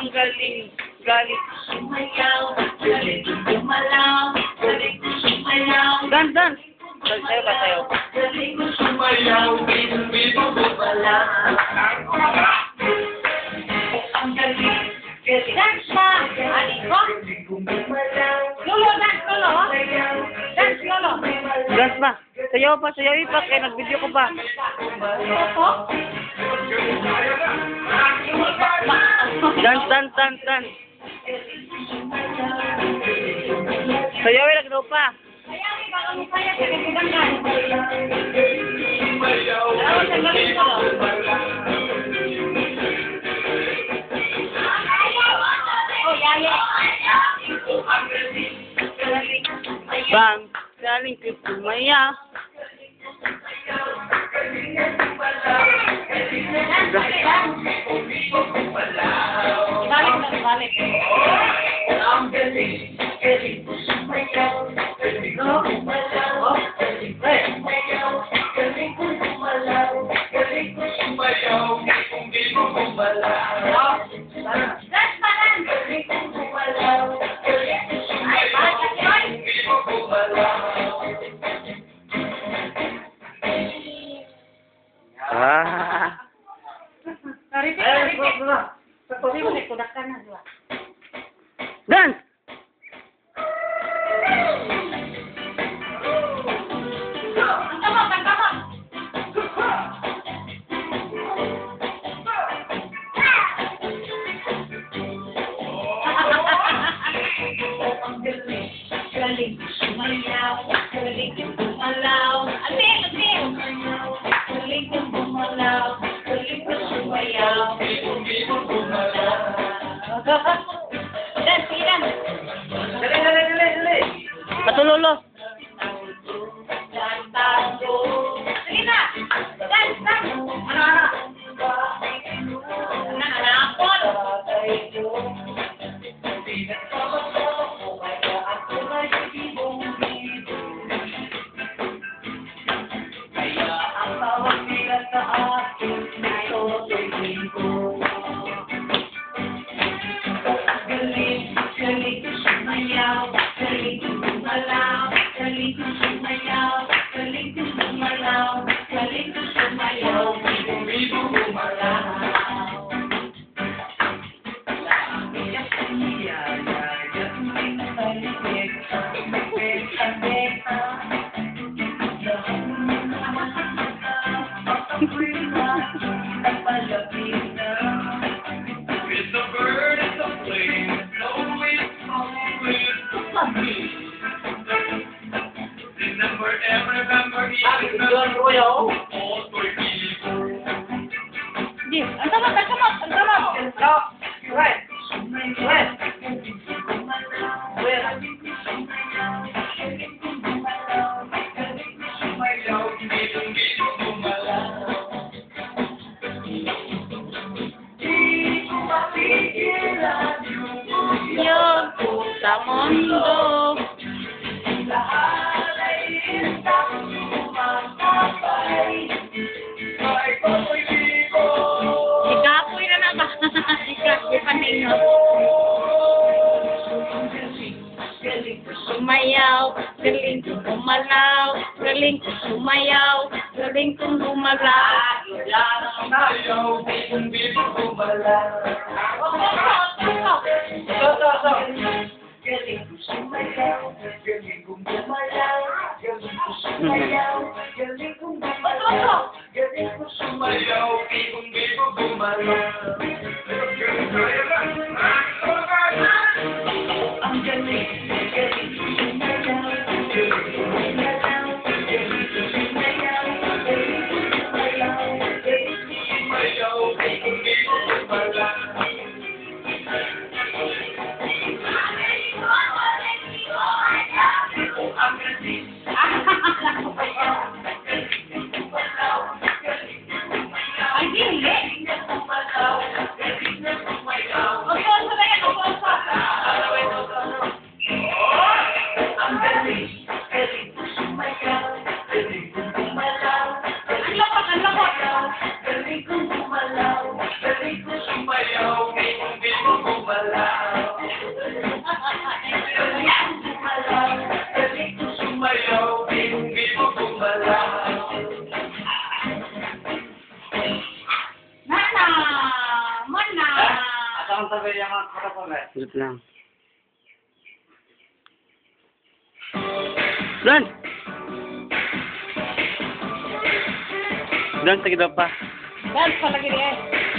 ang galing, galing. Sumayaw, galing gumalaw, galing sumayaw. Dan. Sayo ba sayo? Galing sumayaw, bibong gumalaw. Ang galing, galing. Dance pa! Ani ko? Lolo, dance Lolo. Dance Lolo. Dance ba? Sayaw pa, sayaw pa. Kaya nag-video ko pa. Opo? Dan. Sayaw nagdaw pa. Kaya, baka mo kaya sa kagandang. Alam sa galing ko. Oh, yaya. Bang, galing ko sumaya. Balik. Ang galing, galing ko sumayaw, galing ko gumalaw, galing ko sumayaw, galing ko gumalaw, galing ko sumayaw, hindi ko gumalaw. That's palan! Galing ko gumalaw, galing ko sumayaw, hindi ko gumalaw. Dance! Galing sumayaw, galing gumalaw. Alin! Galing gumalaw, galing sumayaw, hindi ko gumalaw. Dan. Dali. Patulolo. Sige na! Dan! Ano? Nananapon! Kaya ang tawag nila sa akin ay Rodrigo. Galing sumayaw, galing gumalaw, galing sumayaw, galing gumalaw, galing sumayaw, bibong gumalaw. It's a bird, it's a plane, always remember, all for people. Di, ang tama. Right. Sumayaw, hindi ko gumalaw. Di ko mapigilan yung Yun po sa mundo. lahat ay isang sumasabay. Ay, Rodrigo. Ikapoy na ba? Ikapoy pa ninyo. Sumayaw, galing ko gumalaw, galing ko sumayaw, galing ko gumalaw. Sumayaw, hindi ko gumalaw. Galing ko sumayaw, galing ko gumalaw, galing ko sumayaw, galing ko gumalaw, galing ko sumayaw, hindi ko gumalaw. Ang galing, galing ko sumayaw, galing ko gumalaw, galing ko sumayaw, galing ko gumalaw, galing ko sumayaw, hindi ko gumalaw. Ay, hindi. Galing ko sumayaw, galing ko sumayaw, hindi ko yung mga kapatid eh. Wait lang. Dan! Dan, tagid pa. Dance palagi eh.